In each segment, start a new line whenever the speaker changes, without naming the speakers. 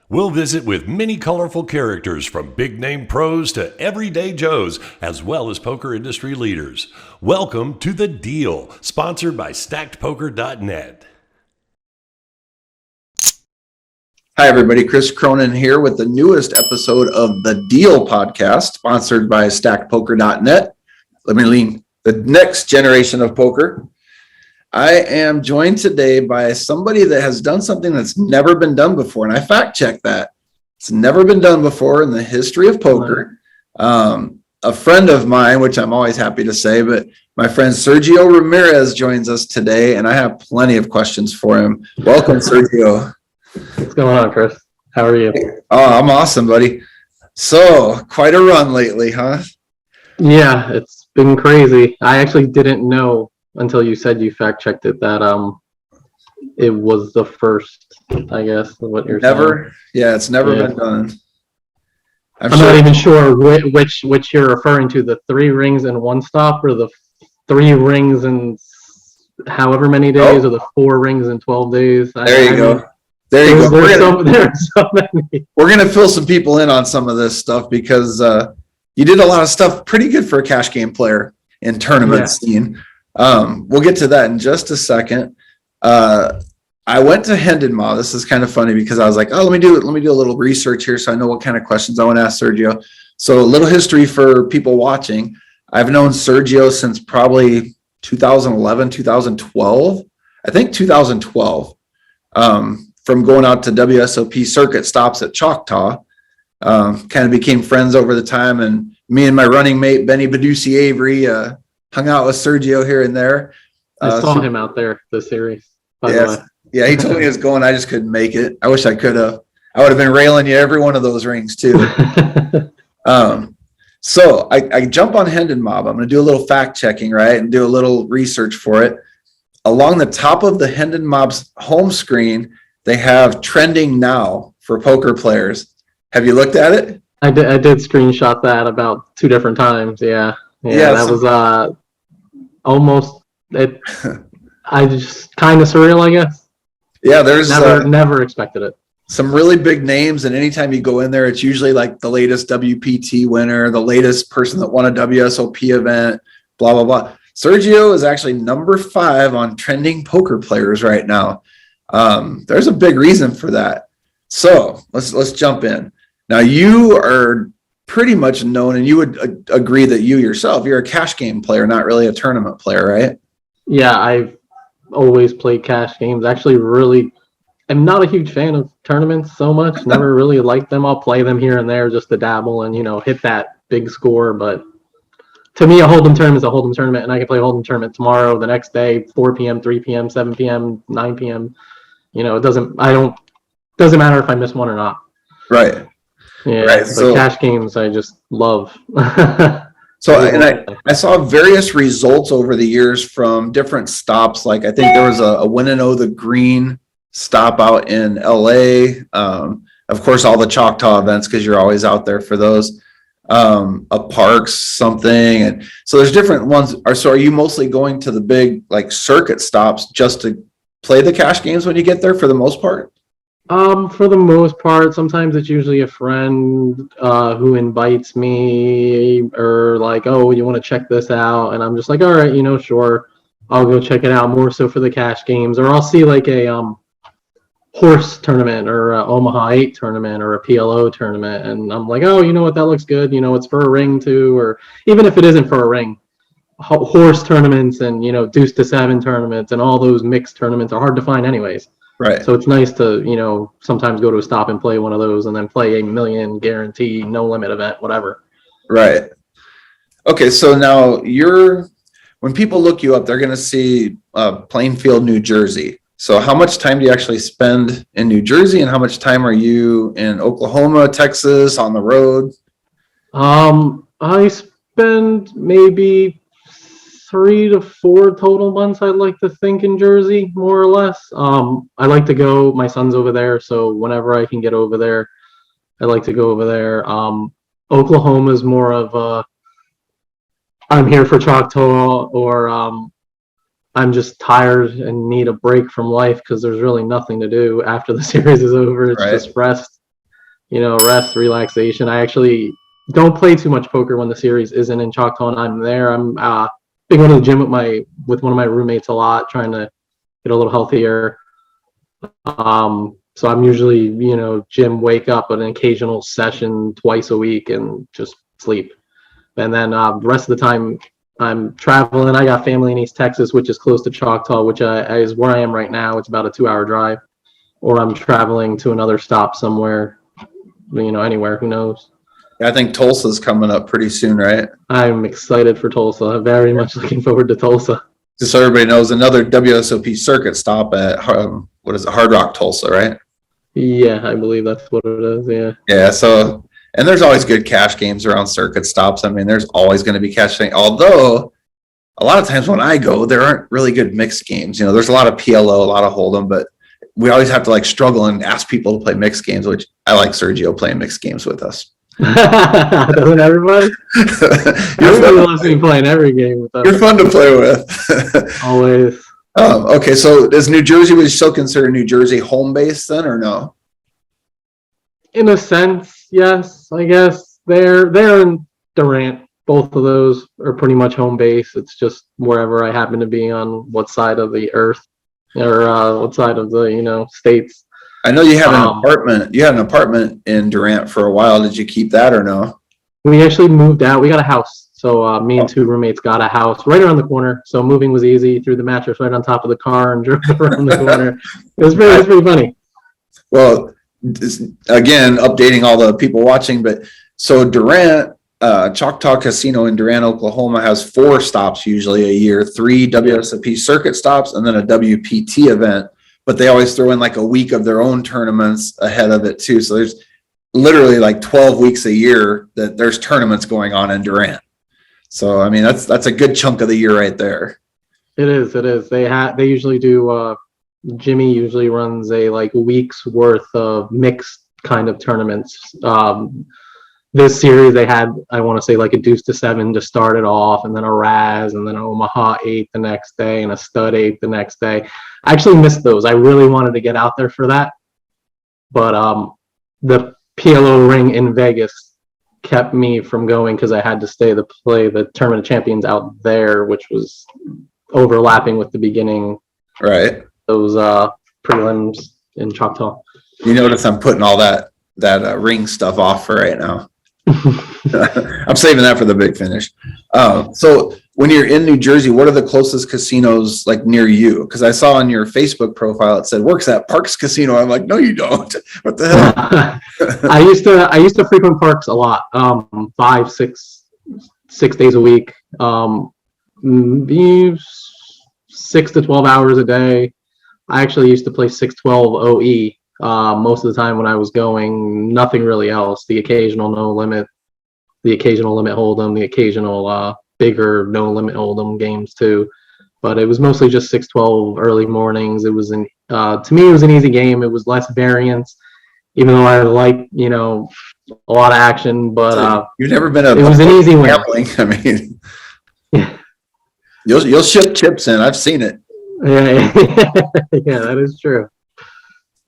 We'll visit with many colorful characters from big-name pros to everyday Joes, as well as poker industry leaders. Welcome to The Deal, sponsored by StackedPoker.net.
Hi, everybody. Chris Cronin here with the newest episode of The Deal podcast, sponsored by StackedPoker.net. Let me lean the next generation of poker. I am joined today by somebody that has done something that's never been done before, and I fact-checked that. It's never been done before in the history of poker. A friend of mine, which I'm always happy to say, but my friend Sergio Ramirez joins us today, and I have plenty of questions for him. Welcome, Sergio.
What's going on, Chris? How are you?
Oh, I'm awesome, buddy. So, quite a run lately, huh?
Yeah, it's been crazy. I actually didn't know until you said you fact-checked it that it was the first, I guess, what you're saying.
Yeah, it's never been done.
I'm not even sure which you're referring to, the 3 rings in one stop or the 3 rings in however many days or the 4 rings in 12 days.
There you go. There's
so many.
We're going to fill some people in on some of this stuff because you did a lot of stuff pretty good for a cash game player in tournament scene. We'll get to that in just a second. I went to Hendon Ma. This is kind of funny because I was like, let me do a little research here so I know what kind of questions I want to ask Sergio. So a little history for people watching. I've known Sergio since probably 2011, 2012. I think 2012. From going out to WSOP circuit stops at Choctaw. Kind of became friends over the time, and me and my running mate, Benny Bedusi Avery, hung out with Sergio here and there.
I saw him out there this series.
Yeah, he told me he was going. I just couldn't make it. I wish I could have. I would have been railing you every one of those rings too. So I jump on Hendon Mob. I'm going to do a little fact checking, right, and do a little research for it. Along the top of the Hendon Mob's home screen, they have trending now for poker players. Have you looked at it?
I did screenshot that about 2 different times. Yeah, that was almost it. I just kind of surreal, I guess.
Yeah, there's
never expected it.
Some really big names, and anytime you go in there, it's usually like the latest WPT winner, the latest person that won a WSOP event, blah blah blah. Sergio is actually number 5 on trending poker players right now. There's a big reason for that. So let's jump in. Now you are pretty much known, and you would agree that you're a cash game player, not really a tournament player, right?
Yeah, I've always played cash games. Actually, really, I'm not a huge fan of tournaments so much. Never really liked them. I'll play them here and there just to dabble and hit that big score. But to me, a hold'em tournament is a hold'em tournament, and I can play a hold'em tournament tomorrow, the next day, 4 p.m., 3 p.m., 7 p.m., 9 p.m. It doesn't matter if I miss one or not.
Right.
Yeah. Right. So cash games, I just love.
So, and I saw various results over the years from different stops. Like I think there was a Win and O the Green stop out in LA. Of course, all the Choctaw events, because you're always out there for those. A Parks something, and so there's different ones. So are you mostly going to the big like circuit stops just to play the cash games when you get there for the most part?
For the most part, sometimes it's usually a friend who invites me, or like, oh, you want to check this out, and I'm just like, all right, sure, I'll go check it out. More so for the cash games, or I'll see like a horse tournament or a Omaha 8 tournament or a PLO tournament, and I'm like, oh, you know what, that looks good. It's for a ring too, or even if it isn't for a ring, horse tournaments and deuce to 7 tournaments and all those mixed tournaments are hard to find anyways.
Right.
So it's nice to, sometimes go to a stop and play one of those and then play a million guarantee, no limit event, whatever.
Right. Okay. So now when people look you up, they're going to see Plainfield, New Jersey. So how much time do you actually spend in New Jersey, and how much time are you in Oklahoma, Texas, on the road?
I spend maybe 3 to 4 total months, I'd like to think, in Jersey, more or less. I like to go, my son's over there, so whenever I can get over there, I like to go over there. Oklahoma is more of I'm here for Choctaw, or I'm just tired and need a break from life because there's really nothing to do after the series is over. It's just rest, rest, relaxation. I actually don't play too much poker when the series isn't in Choctaw and I'm there. I'm been going to the gym with one of my roommates a lot, trying to get a little healthier. So I'm usually, gym, wake up, an occasional session twice a week, and just sleep. And then the rest of the time I'm traveling. I got family in East Texas, which is close to Choctaw, which is where I am right now. It's about a 2-hour drive. Or I'm traveling to another stop somewhere, anywhere, who knows.
I think Tulsa's coming up pretty soon, right?
I'm excited for Tulsa. I'm very much looking forward to Tulsa.
Just so everybody knows, another WSOP circuit stop at, what is it, Hard Rock Tulsa, right?
Yeah, I believe that's what it is, yeah.
Yeah, so, and there's always good cash games around circuit stops. I mean, there's always going to be cash games, although a lot of times when I go, there aren't really good mixed games. There's a lot of PLO, a lot of Hold'em, but we always have to struggle and ask people to play mixed games, which I like Sergio playing mixed games with us.
Doesn't everybody? Everybody loves me playing every game with us.
You're fun to play with.
Always.
Okay, so would you still consider New Jersey home base then, or no?
In a sense, yes. I guess they're in Durant. Both of those are pretty much home base. It's just wherever I happen to be on what side of the earth, or what side of the states.
I know you have an apartment. You had an apartment in Durant for a while. Did you keep that or no?
We actually moved out. We got a house. So me and two roommates got a house right around the corner. So moving was easy. Threw the mattress right on top of the car and drove around the corner. It was pretty funny.
Well, again, updating all the people watching, but so Durant, Choctaw Casino in Durant, Oklahoma has 4 stops usually a year, 3 WSOP circuit stops, and then a WPT event. But they always throw in a week of their own tournaments ahead of it too. So there's literally 12 weeks a year that there's tournaments going on in Durant. So I mean that's a good chunk of the year right there.
It is. They usually do. Jimmy usually runs a week's worth of mixed kind of tournaments. This series they had, I want to say, a deuce to 7 to start it off, and then a Raz, and then an Omaha 8 the next day, and a stud 8 the next day. I actually missed those. I really wanted to get out there for that, but the PLO ring in Vegas kept me from going because I had to play the Tournament of Champions out there, which was overlapping with the beginning.
Right.
Those prelims in Choctaw.
You notice I'm putting all that ring stuff off for right now. I'm saving that for the big finish. So when you're in New Jersey, what are the closest casinos near you? Because I saw on your Facebook profile it said works at Parks Casino. I'm like, no, you don't. What the hell?
I used to frequent Parks a lot. 5, 6 days a week. 6 to 12 hours a day. I actually used to play 612 OE. Most of the time when I was going, nothing really else. The occasional no limit, the occasional limit hold'em, the occasional bigger no limit hold'em games too. But it was mostly just 612 early mornings. It was to me it was an easy game. It was less variance, even though I like a lot of action. But
you've never been
it was an easy win.
I mean, yeah. You'll ship chips in. I've seen it.
Yeah, yeah, that is true.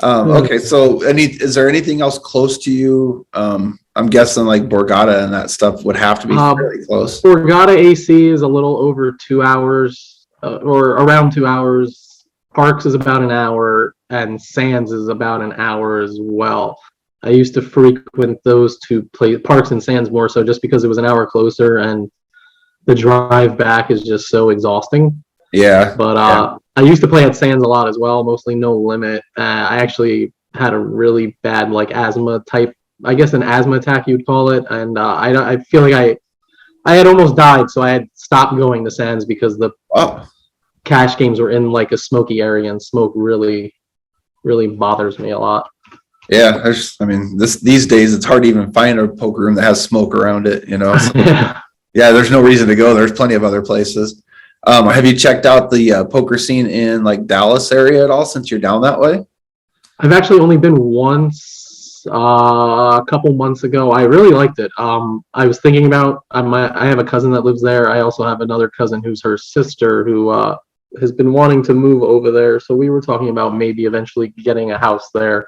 Okay, so is there anything else close to you? I'm guessing Borgata and that stuff would have to be fairly close.
Borgata AC is a little over 2 hours, or around 2 hours. Parks is about an hour, and Sands is about an hour as well. I used to frequent those two Parks and Sands more so just because it was an hour closer, and the drive back is just so exhausting.
Yeah.
But I used to play at Sands a lot as well, mostly no limit. I actually had a really bad asthma type, I guess an asthma attack you'd call it, and I feel like I had almost died, so I had stopped going to Sands because the cash games were in a smoky area, and smoke really, really bothers me a lot.
Yeah, these days it's hard to even find a poker room that has smoke around it. Yeah, there's no reason to go. There's plenty of other places. Have you checked out the poker scene in Dallas area at all since you're down that way?
I've actually only been once a couple months ago. I really liked it. I was thinking about I have a cousin that lives there. I also have another cousin who's her sister who has been wanting to move over there. So we were talking about maybe eventually getting a house there.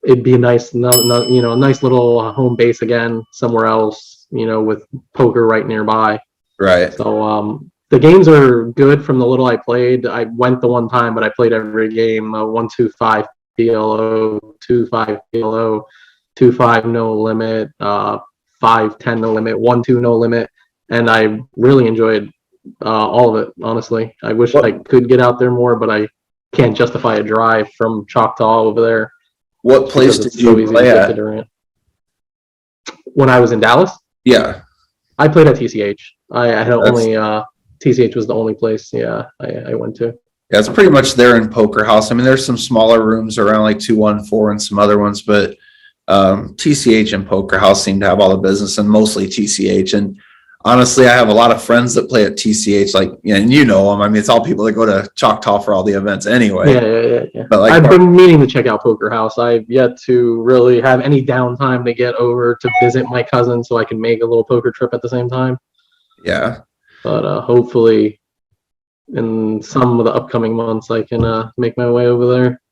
it'd be a nice, nice little home base again somewhere else, with poker right nearby.
Right.
So the games are good from the little I played. I went the one time, but I played every game. 1-2-5 PLO, 2-5 PLO, 2-5 no limit, 5-10 no limit, 1-2 no limit, and I really enjoyed all of it. Honestly, I wish I could get out there more, but I can't justify a drive from Choctaw over there.
What place did you play at?
When I was in Dallas?
Yeah.
I played at TCH. I had only TCH was the only place. Yeah, I went to.
Yeah, it's pretty much there in Poker House. I mean, there's some smaller rooms around like 214 and some other ones, but TCH and Poker House seem to have all the business, and mostly TCH. And honestly, I have a lot of friends that play at TCH, like, and you know them. I mean, it's all people that go to Choctaw for all the events anyway.
Yeah.
But
I've been meaning to check out Poker House. I've yet to really have any downtime to get over to visit my cousin so I can make a little poker trip at the same time.
Yeah.
But hopefully in some of the upcoming months I can make my way over there.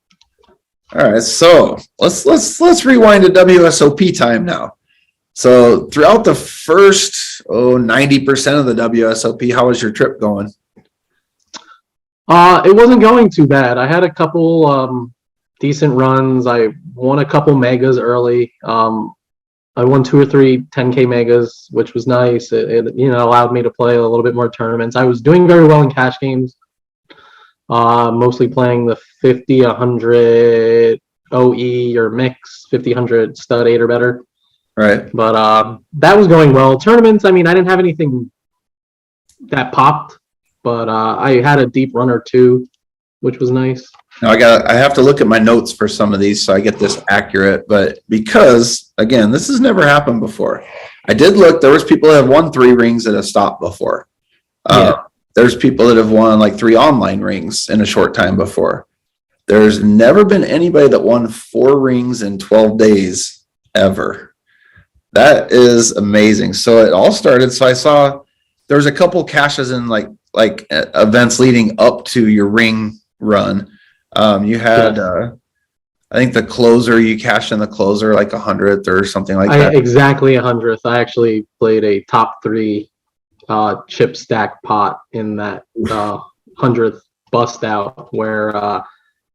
All right, so let's rewind to WSOP time now. So throughout the first 90% of the WSOP, how was your trip going?
It wasn't going too bad. I had a couple decent runs. I won a couple megas early. I won 2 or 3 10K megas, which was nice. It allowed me to play a little bit more tournaments. I was doing very well in cash games. Mostly playing the 50, 100 OE or mix, 50, 100 stud 8 or better.
Right.
But that was going well. Tournaments, I mean, I didn't have anything that popped, but I had a deep run or two, which was nice.
Now I have to look at my notes for some of these so I get this accurate, but because again, this has never happened before. I did look, there was people that have won 3 rings that have stopped before. There's people that have won like 3 online rings in a short time before. There's never been anybody that won 4 rings in 12 days ever. That is amazing. So it all started. So I saw there was a couple cashes in like events leading up to your ring run. You had, I think the closer, you cashed in the closer like 100th or something like that.
Exactly 100th. I actually played a top 3 chip stack pot in that 100th bust out where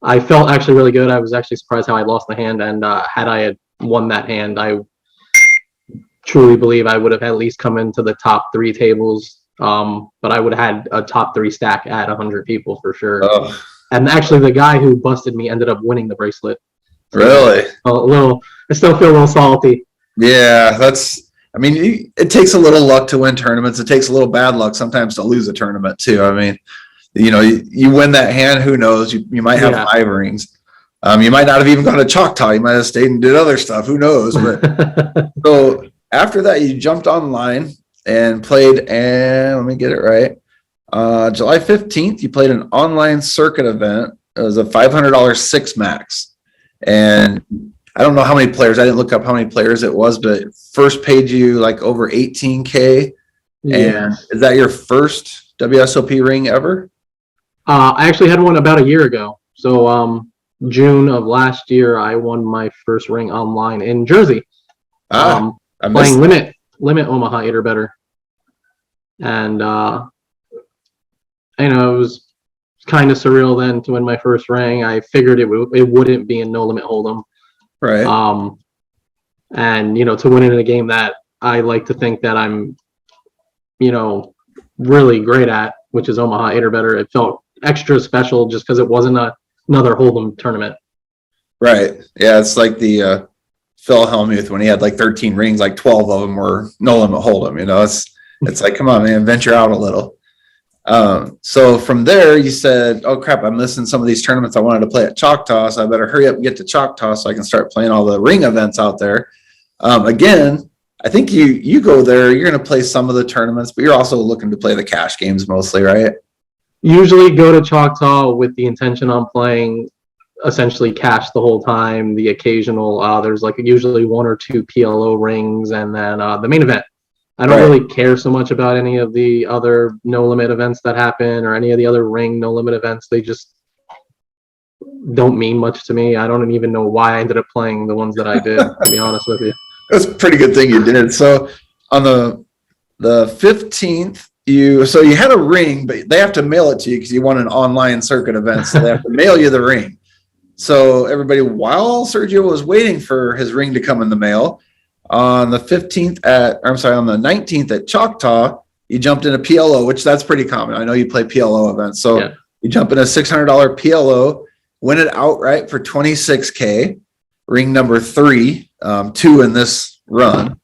I felt actually really good. I was actually surprised how I lost the hand, and had I had won that hand, I truly believe I would have at least come into the top 3 tables. But I would have had a top 3 stack at 100 people for sure.
Oh.
And actually, the guy who busted me ended up winning the bracelet. So
really?
I still feel a little salty.
Yeah, it takes a little luck to win tournaments. It takes a little bad luck sometimes to lose a tournament too. I mean, you win that hand, who knows? You might have 5 rings. You might not have even gone to Choctaw. You might have stayed and did other stuff. Who knows? But so after that, you jumped online and played, and let me get it right. July 15th, you played an online circuit event. It was a $500 six max. And I don't know how many players, I didn't look up how many players it was, but first paid you like over 18K.
Yeah.
And is that your first WSOP ring ever?
I actually had one about a year ago. So June of last year, I won my first ring online in Jersey. Playing limit Omaha 8 or better. And it was kind of surreal then to win my first ring. I figured it wouldn't be a no limit hold'em.
Right.
And to win it in a game that I like to think that I'm, really great at, which is Omaha 8 or better. It felt extra special just because it wasn't another hold'em tournament.
Right. Yeah, it's like the Phil Hellmuth when he had like 13 rings, like 12 of them were no limit hold'em. It's like, come on, man, venture out a little. So from there, you said, oh crap, I'm missing some of these tournaments I wanted to play at Choctaw, so I better hurry up and get to Choctaw so I can start playing all the ring events out there. Again, I think you go there, you're going to play some of the tournaments, but you're also looking to play the cash games mostly, right?
Usually go to Choctaw with the intention on playing essentially cash the whole time. The occasional, there's like usually 1 or 2 PLO rings, and then the main event. I don't really care so much about any of the other no limit events that happen or any of the other ring no limit events. don't mean much to me. I don't even know why I ended up playing the ones that I did, to be honest with you.
That's a pretty good thing you did. So on the 15th, you had a ring, but they have to mail it to you because you won an online circuit event. So they have to mail you the ring. So everybody, while Sergio was waiting for his ring to come in the mail, on the 19th at Choctaw, you jumped in a PLO, which that's pretty common. I know you play PLO events. So you jump in a $600 PLO, win it outright for $26K, ring number 3, 2 in this run.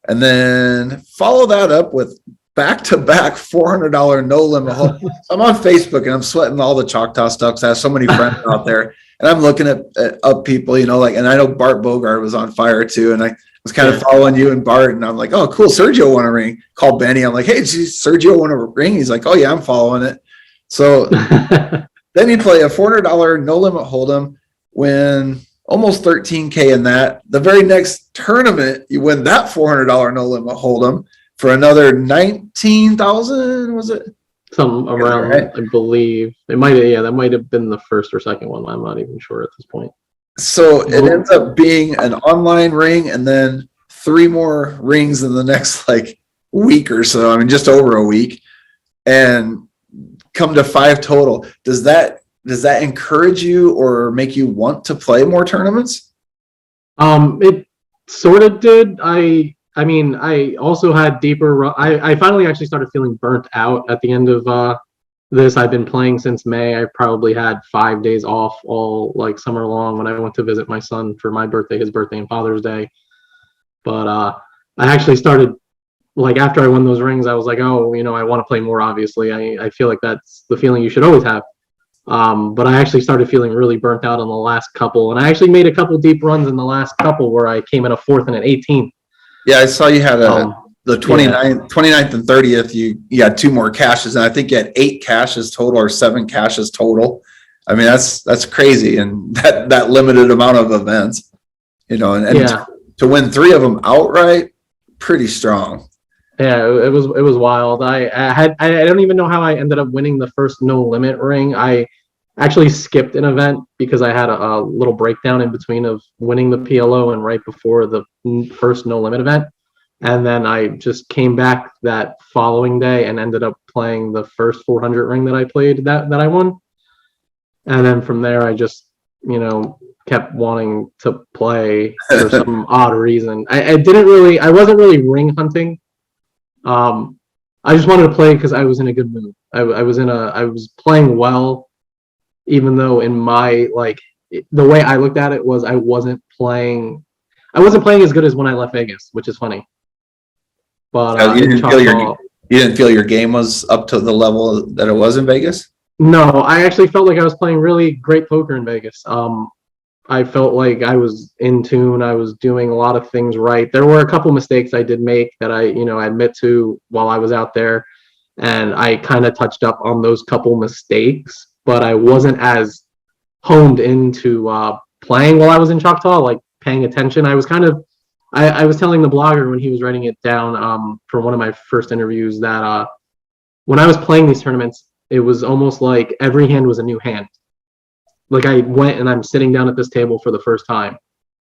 And then follow that up with back-to-back $400 no limit hold. I'm on Facebook and I'm sweating all the Choctaw stuff because I have so many friends out there. And I'm looking at up people, and I know Bart Bogart was on fire too. And I was kind of following you and Bart, and I'm like, oh, cool, Sergio won a ring. Called Benny. I'm like, hey, Sergio won a ring? He's like, oh yeah, I'm following it. So then you play a $400 no limit hold'em, win almost $13K in that. The very next tournament, you win that $400 no limit hold'em for another $19,000. Was it?
Some around, right? I believe it might have. That might have been the first or second one. I'm not even sure at this point.
So it ends up being an online ring, and then 3 more rings in the next week or so. I mean, just over a week, and come to 5 total. Does that encourage you or make you want to play more tournaments?
It sort of did. I mean, I also had deeper. I finally actually started feeling burnt out at the end of this. I've been playing since May. I probably had 5 days off all summer long when I went to visit my son for my birthday, his birthday, and Father's Day. But I actually started after I won those rings, I was like, oh, I want to play more. Obviously, I feel like that's the feeling you should always have. But I actually started feeling really burnt out on the last couple, and I actually made a couple deep runs in the last couple where I came in a 4th and an 18th.
Yeah, I saw you had the 29th and 30th. You had 2 more caches, and I think you had 8 caches total or 7 caches total. I mean, that's crazy, and that limited amount of events, and to win 3 of them outright, pretty strong.
Yeah, it was wild. I don't even know how I ended up winning the first no limit ring. I actually skipped an event because I had a little breakdown in between of winning the PLO and right before the first no limit event. And then I just came back that following day and ended up playing the first 400 ring that I played that I won. And then from there, I just, kept wanting to play for some odd reason. I wasn't really ring hunting. I just wanted to play because I was in a good mood. I was playing well, even though in my the way I looked at it was I wasn't playing as good as when I left Vegas, which is funny. But
you didn't feel your game was up to the level that it was in Vegas?
No, I actually felt like I was playing really great poker in Vegas. I felt like I was in tune. I was doing a lot of things right. There were a couple mistakes I did make that I admit to while I was out there, and I kind of touched up on those couple mistakes, but I wasn't as honed into playing while I was in Choctaw, paying attention. I was I was telling the blogger when he was writing it down for one of my first interviews that when I was playing these tournaments, it was almost like every hand was a new hand. I went and I'm sitting down at this table for the first time.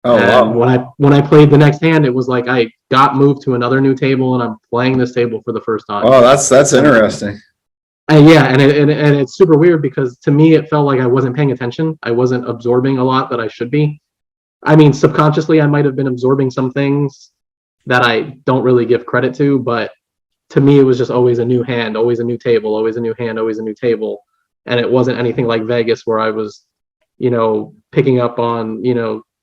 Oh, and wow. When I played the next hand, it was like I got moved to another new table and I'm playing this table for the first time.
Oh, that's interesting.
And it's super weird because to me it felt like I wasn't paying attention. I wasn't absorbing a lot that I should be. I mean, subconsciously I might have been absorbing some things that I don't really give credit to, but to me it was just always a new hand, always a new table, always a new hand, always a new table. And it wasn't anything like Vegas where I was, picking up on,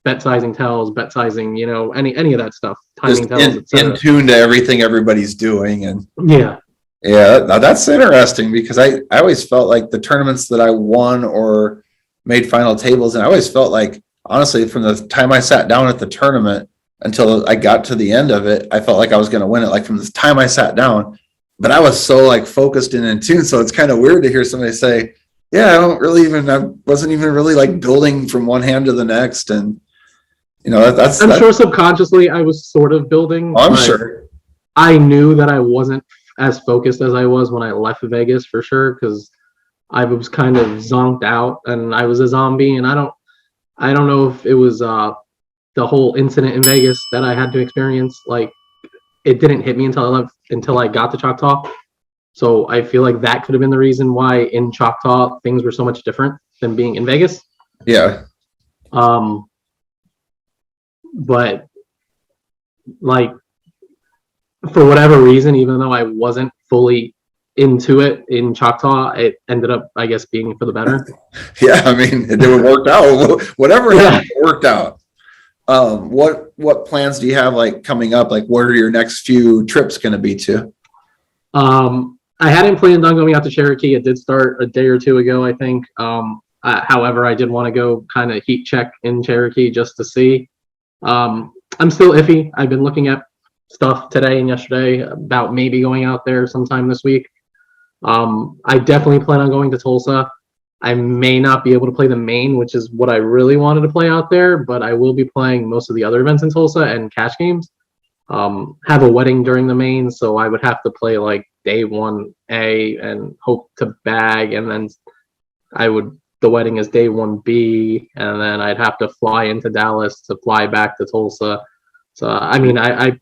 bet sizing tells, bet sizing, any of that stuff, timing tells,
in tune to everything everybody's doing. And
yeah,
that's interesting because I always felt like the tournaments that I won or made final tables, and I always felt like, honestly, from the time I sat down at the tournament until I got to the end of it, I felt like I was going to win it. From the time I sat down, but I was so focused and in tune. So it's kind of weird to hear somebody say, yeah, I wasn't even really building from one hand to the next. And, I'm
sure subconsciously I was sort of building.
Oh, I'm sure.
I knew that I wasn't as focused as I was when I left Vegas for sure. Cause I was kind of zonked out and I was a zombie, and I don't know if it was the whole incident in Vegas that I had to experience. Like, it didn't hit me until I got to Choctaw. So I feel like that could have been the reason why in Choctaw things were so much different than being in Vegas.
Yeah.
But like, for whatever reason, even though I wasn't fully into it in Choctaw, it ended up, I guess, being for the better.
Yeah, I mean, it worked out. Whatever happened, it worked out. What plans do you have like coming up? Like, what are your next few trips going to be to?
I hadn't planned on going out to Cherokee. It did start a day or two ago, I think. However, I did want to go kind of heat check in Cherokee just to see. I'm still iffy. I've been looking at stuff today and yesterday about maybe going out there sometime this week. I definitely plan on going to Tulsa. I may not be able to play the main, which is what I really wanted to play out there, but I will be playing most of the other events in Tulsa and cash games. Have a wedding during the main, so I would have to play like day 1A and hope to bag, and then the wedding is day 1B, and then I'd have to fly into Dallas to fly back to Tulsa. So I mean, I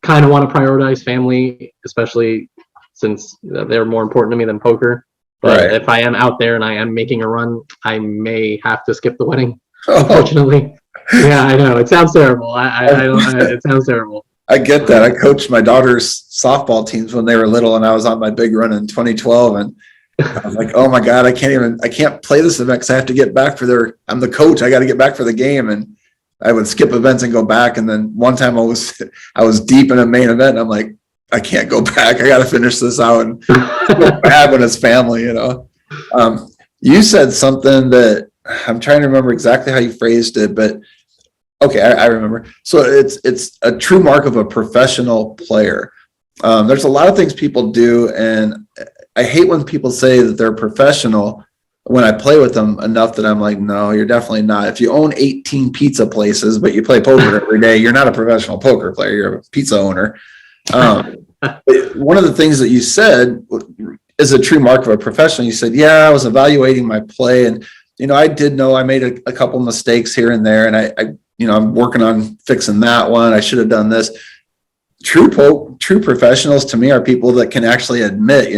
kind of want to prioritize family, especially since they're more important to me than poker. But
Right.
if I am out there and I am making a run, I may have to skip the wedding, unfortunately. Yeah, I know. It sounds terrible. It sounds terrible.
I get that. I coached my daughter's softball teams when they were little, and I was on my big run in 2012. And I was like, oh my God, I can't play this event because I have to get back I'm the coach. I got to get back for the game. And I would skip events and go back. And then one time I was deep in a main event. And I'm like, I can't go back. I got to finish this out. And it's bad when it's family, you know. You said something that I'm trying to remember exactly how you phrased it, but okay, I remember. So it's a true mark of a professional player. There's a lot of things people do, and I hate when people say that they're professional when I play with them enough that I'm like, no, you're definitely not. If you own 18 pizza places, but you play poker every day, you're not a professional poker player. You're a pizza owner. One of the things that you said is a true mark of a professional. You said, yeah, I was evaluating my play, and I did know I made a couple mistakes here and there, and I I'm working on fixing that one. I should have done this. True professionals to me are people that can actually admit,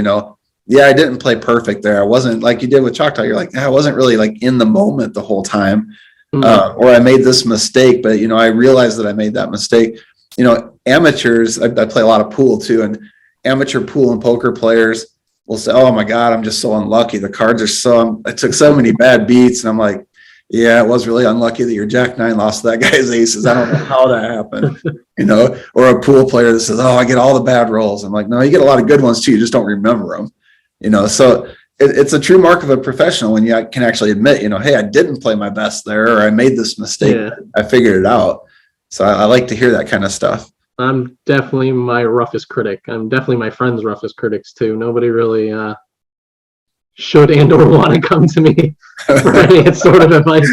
yeah, I didn't play perfect there. I wasn't like you did with Choctaw. You're like, I wasn't really like in the moment the whole time, or I made this mistake, but I realized that I made that mistake. Amateurs, I play a lot of pool too, and amateur pool and poker players will say, oh my God, I'm just so unlucky. The cards are I took so many bad beats. And I'm like, yeah, it was really unlucky that your Jack 9 lost to that guy's aces. I don't know how that happened, or a pool player that says, oh, I get all the bad rolls. I'm like, no, you get a lot of good ones too. You just don't remember them, so it's a true mark of a professional when you can actually admit, hey, I didn't play my best there, or I made this mistake. Yeah. I figured it out. So I like to hear that kind of stuff.
I'm definitely my roughest critic. I'm definitely my friends' roughest critics too. Nobody really should and or want to come to me for any sort of advice.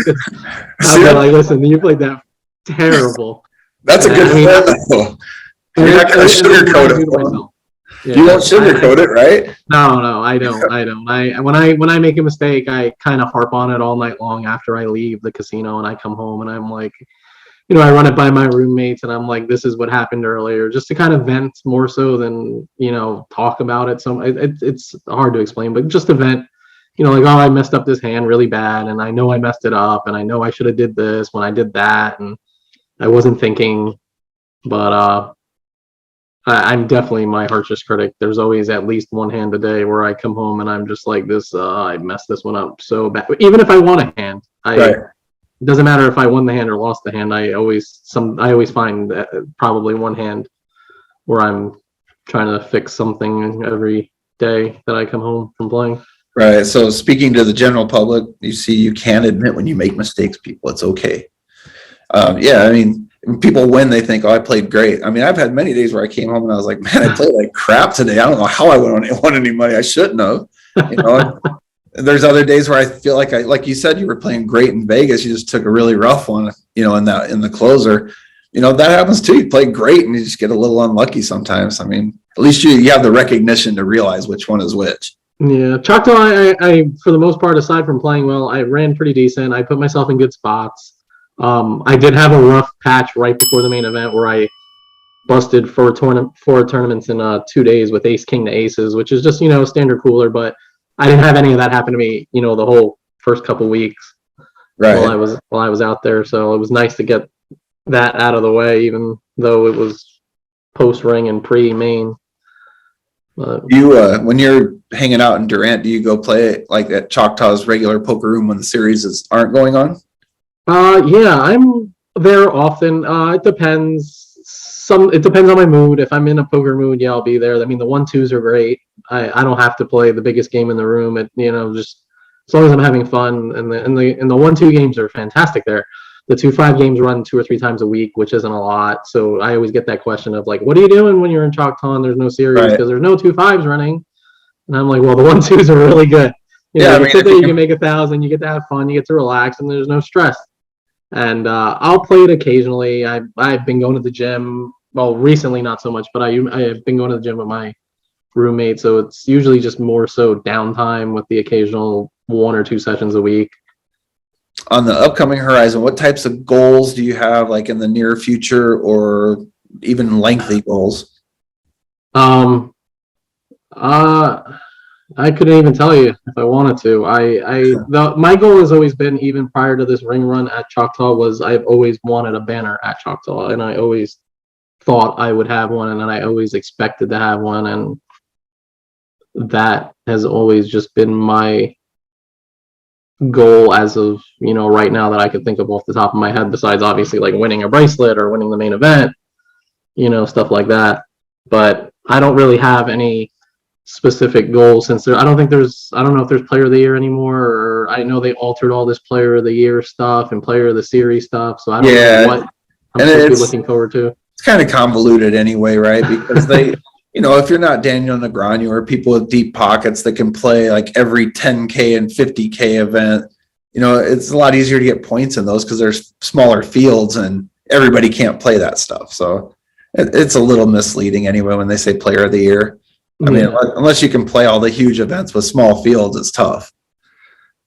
I'll be like, listen, you played that terrible.
That's a good thing. You're not going to sugarcoat it. Yeah, you won't sugarcoat it, right?
No, I don't. When I make a mistake, I kind of harp on it all night long after I leave the casino, and I come home and I'm like, I run it by my roommates, and I'm like, this is what happened earlier, just to kind of vent more so than, talk about it. So it's hard to explain, but just to vent, like, oh, I messed up this hand really bad, and I know I messed it up, and I know I should have did this when I did that, and I wasn't thinking. But I'm definitely my harshest critic. There's always at least one hand a day where I come home and I'm just like this, I messed this one up so bad. Even if I won a hand, Right. It doesn't matter if I won the hand or lost the hand. I always find that probably one hand where I'm trying to fix something every day that I come home from playing.
Right. So speaking to the general public, you can admit when you make mistakes, people. It's okay. Yeah, I mean, when people win, they think, oh, I played great. I mean, I've had many days where I came home and I was like, man, I played like crap today. I don't know how I won any money. I shouldn't have. There's other days where I feel like you said, you were playing great in Vegas. You just took a really rough one, in the closer. That happens too. You play great and you just get a little unlucky sometimes. I mean, at least you have the recognition to realize which one is which.
Yeah, Choctaw, I for the most part, aside from playing well, I ran pretty decent. I put myself in good spots. I did have a rough patch right before the main event where I busted four tournaments in 2 days with ace king to aces, which is just standard cooler. But I didn't have any of that happen to me, the whole first couple weeks while
Right.
I was out there. So it was nice to get that out of the way, even though it was post ring and pre main.
You when you're hanging out in Durant, do you go play like at Choctaw's regular poker room when the series aren't going on?
Yeah, I'm there often. It depends. It depends on my mood. If I'm in a poker mood, yeah, I'll be there. I mean, the 1-2s are great. I don't have to play the biggest game in the room. Just as long as I'm having fun. And the 1-2 games are fantastic there. The 2-5 games run 2 or 3 times a week, which isn't a lot. So I always get that question of like, what are you doing when you're in Choctaw and there's no series
Right.
because there's no 2-5s running? And I'm like, well, the 1-2s are really good.
Yeah, I
you
mean,
sit there, you can make 1,000, you get to have fun, you get to relax, and there's no stress. And I'll play it occasionally. I've been going to the gym. Well, recently not so much, but I've been going to the gym with my roommate, so it's usually just more so downtime with the occasional 1 or 2 sessions a week.
On the upcoming horizon, what types of goals do you have, like in the near future, or even lengthy goals?
Um, I couldn't even tell you if I wanted to. My goal has always been, even prior to this ring run at Choctaw, was I've always wanted a banner at Choctaw, and I always thought I would have one, and then I always expected to have one, and that has always just been my goal as of right now that I could think of off the top of my head, besides obviously like winning a bracelet or winning the main event, stuff like that. But I don't really have any specific goals since I don't know if there's player of the year anymore, or I know they altered all this player of the year stuff and player of the series stuff, so I don't know what I'm supposed to be looking forward to.
It's kind of convoluted anyway, right? Because they if you're not Daniel Negreanu or people with deep pockets that can play like every 10K and 50K event, it's a lot easier to get points in those because there's smaller fields and everybody can't play that stuff. So it's a little misleading anyway when they say player of the year. I mean, unless you can play all the huge events with small fields, it's tough.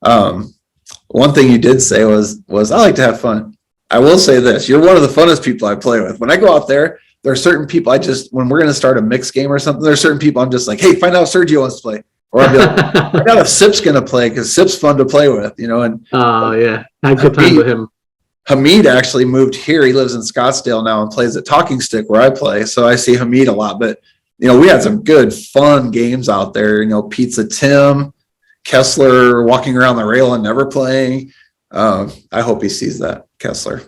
One thing you did say was I like to have fun. I will say this: you're one of the funnest people I play with. When I go out there are certain people when we're going to start a mixed game or something, there's certain people I'm just like, hey, find out if Sergio wants to play. Or I'll be like, find out if Sip's going to play because Sip's fun to play with, and
yeah, I had good time with him.
Hamid actually moved here. He lives in Scottsdale now and plays at Talking Stick where I play. So I see Hamid a lot, but we had some good fun games out there, Pizza Tim, Kessler walking around the rail and never playing. I hope he sees that, Kessler.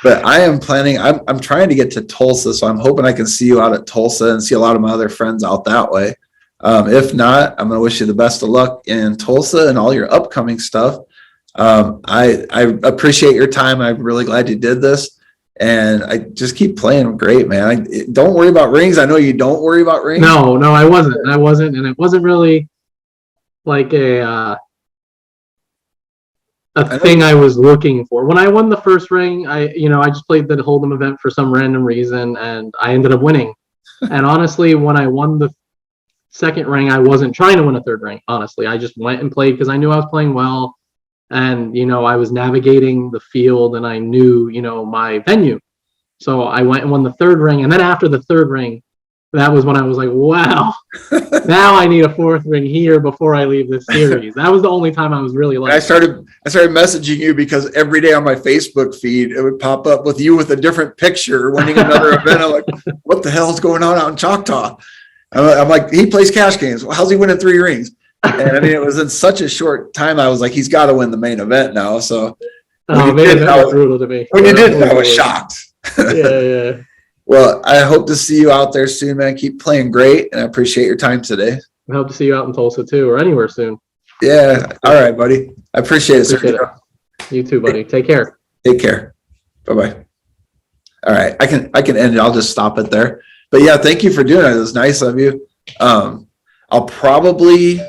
But I am planning, I'm trying to get to Tulsa, so I'm hoping I can see you out at Tulsa and see a lot of my other friends out that way. If not, I'm going to wish you the best of luck in Tulsa and all your upcoming stuff. I appreciate your time. I'm really glad you did this. And I just keep playing great, man. Don't worry about rings. I know you don't worry about rings.
No, I wasn't. And it wasn't really like a thing I was looking for. When I won the first ring, I just played the Hold'em event for some random reason, and I ended up winning. And honestly, when I won the second ring, I wasn't trying to win a third ring. Honestly, I just went and played because I knew I was playing well. And, I was navigating the field and I knew, my venue. So I went and won the third ring. And then after the third ring, that was when I was like, wow, now I need a fourth ring here before I leave this series. That was the only time I was really like,
I started messaging you because every day on my Facebook feed, it would pop up with you with a different picture winning another event. I'm like, what the hell is going on out in Choctaw? I'm like, he plays cash games. Well, how's he winning 3 rings? And I mean, it was in such a short time. I was like, he's got to win the main event now. So
main event was brutal to me.
When you did, I was shocked.
Yeah.
Well, I hope to see you out there soon, man. Keep playing great, and I appreciate your time today.
I hope to see you out in Tulsa too, or anywhere soon.
Yeah. All right, buddy. I appreciate it, Sergio.
You too, buddy. Take care.
Take care. Bye-bye. All right. I can end it. I'll just stop it there. But yeah, thank you for doing it. It was nice of you. I'll probably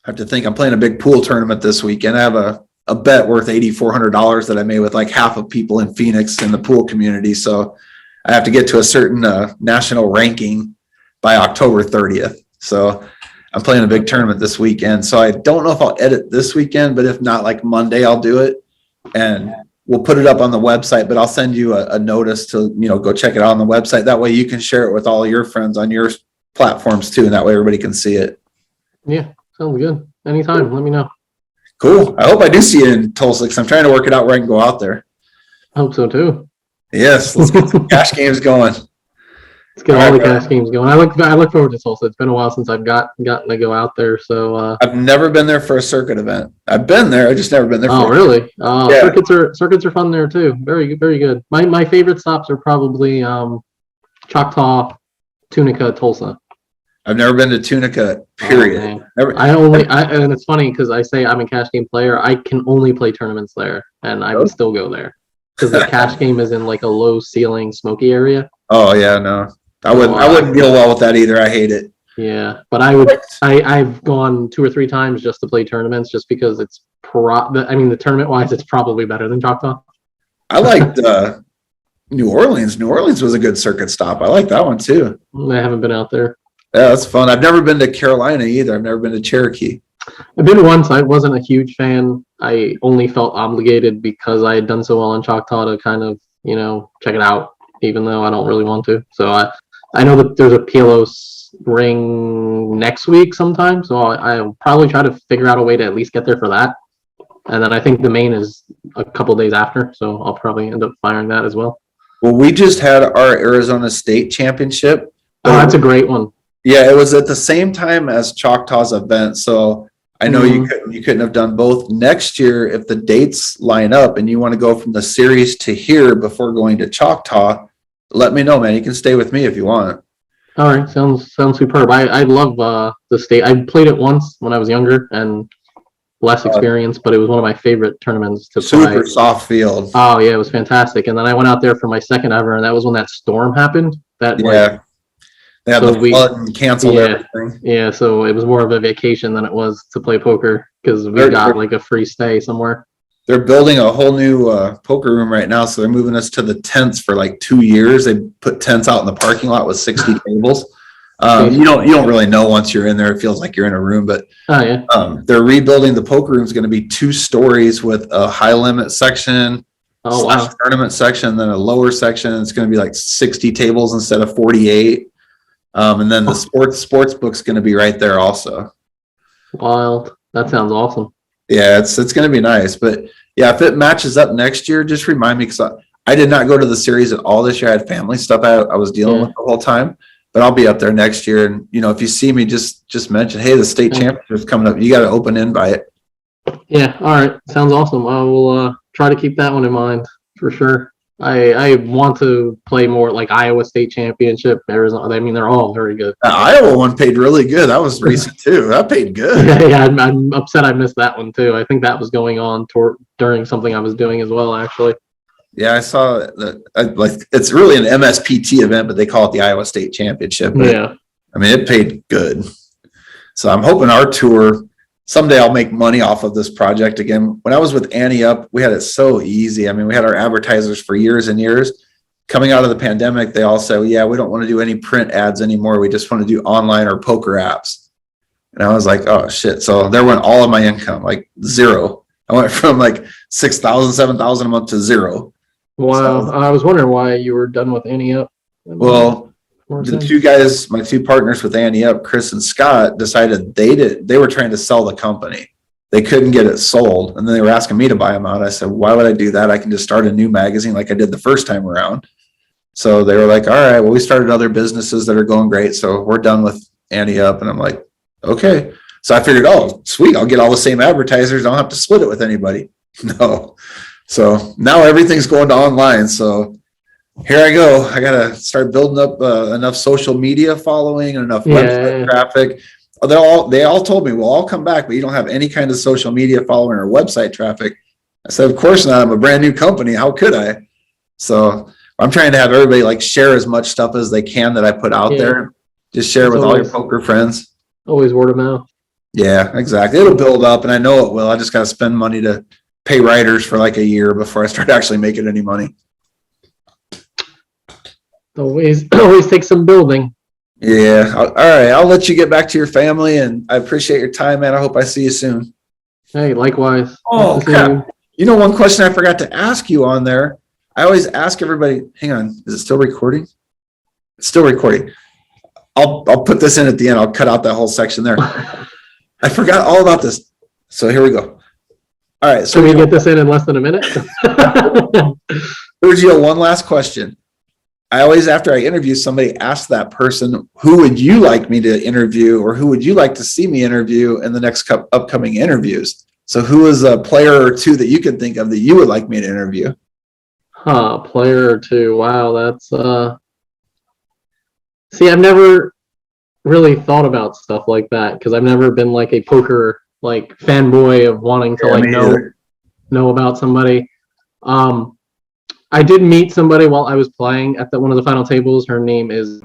have to think. I'm playing a big pool tournament this weekend. I have a bet worth $8,400 that I made with like half of people in Phoenix in the pool community. So I have to get to a certain national ranking by October 30th. So I'm playing a big tournament this weekend. So I don't know if I'll edit this weekend, but if not, like Monday, I'll do it. And we'll put it up on the website, but I'll send you a notice to, go check it out on the website. That way you can share it with all your friends on your platforms too. And that way everybody can see it.
Yeah, sounds good. Anytime, let me know.
Cool. I hope I do see you in Tulsa because I'm trying to work it out where I can go out there.
I hope so too.
Yes, let's get some cash games going.
Let's get all the cash games going. I look forward to Tulsa. It's been a while since I've gotten to go out there. So
I've never been there for a circuit event. I've been there. I just never been there.
Oh, really?
Yeah.
Circuits are fun there too. Very good. My favorite stops are probably Choctaw, Tunica, Tulsa.
I've never been to Tunica. Period.
And it's funny because I say I'm a cash game player. I can only play tournaments there, and I would still go there because the cash game is in like a low ceiling, smoky area.
Oh yeah, no. I wouldn't deal well with that either. I hate it.
Yeah, but I've gone 2 or 3 times just to play tournaments, just because it's the tournament wise, it's probably better than Choctaw.
I liked New Orleans. New Orleans was a good circuit stop. I like that one too.
I haven't been out there.
Yeah, that's fun. I've never been to Carolina either. I've never been to Cherokee.
I've been once. I wasn't a huge fan. I only felt obligated because I had done so well in Choctaw to kind of, check it out, even though I don't really want to. So I know that there's a PLO ring next week sometime, so I'll probably try to figure out a way to at least get there for that. And then I think the main is a couple days after, so I'll probably end up firing that as well.
Well, we just had our Arizona State Championship.
Oh, that's a great one.
Yeah, it was at the same time as Choctaw's event, so I know you couldn't have done both. Next year, if the dates line up and you want to go from the series to here before going to Choctaw, let me know, man. You can stay with me if you want.
All right, sounds superb. I love the state. I played it once when I was younger and less experience, but it was one of my favorite tournaments to play.
Super soft field.
Oh yeah, it was fantastic. And then I went out there for my second ever, and that was when that storm happened. They had the flood and canceled everything. Yeah, so it was more of a vacation than it was to play poker because we got like a free stay somewhere.
They're building a whole new poker room right now, so they're moving us to the tents for like 2 years. They put tents out in the parking lot with 60 tables. You don't really know once you're in there. It feels like you're in a room, but they're rebuilding the poker room. Is going to be 2 stories with a high limit section, tournament section, then a lower section. It's going to be like 60 tables instead of 48. And then the sports book's going to be right there also.
Wild. That sounds awesome.
Yeah, it's going to be nice. But yeah, if it matches up next year, just remind me, because I did not go to the series at all this year. I had family stuff I was dealing with the whole time. But I'll be up there next year. And, if you see me, just mention, hey, the state championship's coming up. You got an open invite.
Yeah, all right. Sounds awesome. I will try to keep that one in mind for sure. I want to play more like Iowa State Championship, Arizona. I mean, they're all very good.
The Iowa one paid really good. That was recent too. That paid good.
Yeah, I'm upset I missed that one too. I think that was going on during something I was doing as well, actually.
Yeah, I saw that. It's really an MSPT event, but they call it the Iowa State Championship.
Yeah.
I mean, it paid good. So I'm hoping our tour, someday I'll make money off of this project again. When I was with Annie Up, we had it so easy. I mean, we had our advertisers for years and years. Coming out of the pandemic, they all said, yeah, we don't want to do any print ads anymore. We just want to do online or poker apps. And I was like, oh, shit. So there went all of my income, like zero. I went from like $6,000, $7,000 a month to zero.
Wow. So, I was wondering why you were done with Annie Up.
Well, the 2 guys, my 2 partners with Annie Up, Chris and Scott, decided they were trying to sell the company. They couldn't get it sold. And then they were asking me to buy them out. I said, why would I do that? I can just start a new magazine like I did the first time around. So they were like, all right, well, we started other businesses that are going great. So we're done with Annie Up. And I'm like, okay. So I figured, oh, sweet. I'll get all the same advertisers. I don't have to split it with anybody. No. So now everything's going to online. So here I go. I got to start building up enough social media following and enough website traffic. They all told me, well, I'll come back, but you don't have any kind of social media following or website traffic. I said, of course not. I'm a brand new company. How could I? So I'm trying to have everybody like share as much stuff as they can that I put out there. Just share with all your poker friends.
Always word of mouth.
Yeah, exactly. It'll build up, and I know it will. I just got to spend money to pay writers for like a year before I start actually making any money.
Always takes some building.
Yeah. All right. I'll let you get back to your family, and I appreciate your time, man. I hope I see you soon.
Hey, likewise.
Oh,
Nice to see
crap.
you.
You know, one question I forgot to ask you on there. I always ask everybody, hang on, is it still recording? It's still recording. I'll put this in at the end. I'll cut out that whole section there. I forgot all about this. So here we go. All right. So
Can we get this in less than a minute?
Sergio, one last question. I always, after I interview somebody, ask that person, who would you like me to interview, or who would you like to see me interview in the next upcoming interviews? So who is a player or two that you can think of that you would like me to interview?
Player or two. Wow, that's see, I've never really thought about stuff like that because I've never been like a poker like fanboy of wanting to know about somebody. I did meet somebody while I was playing at one of the final tables. Her name is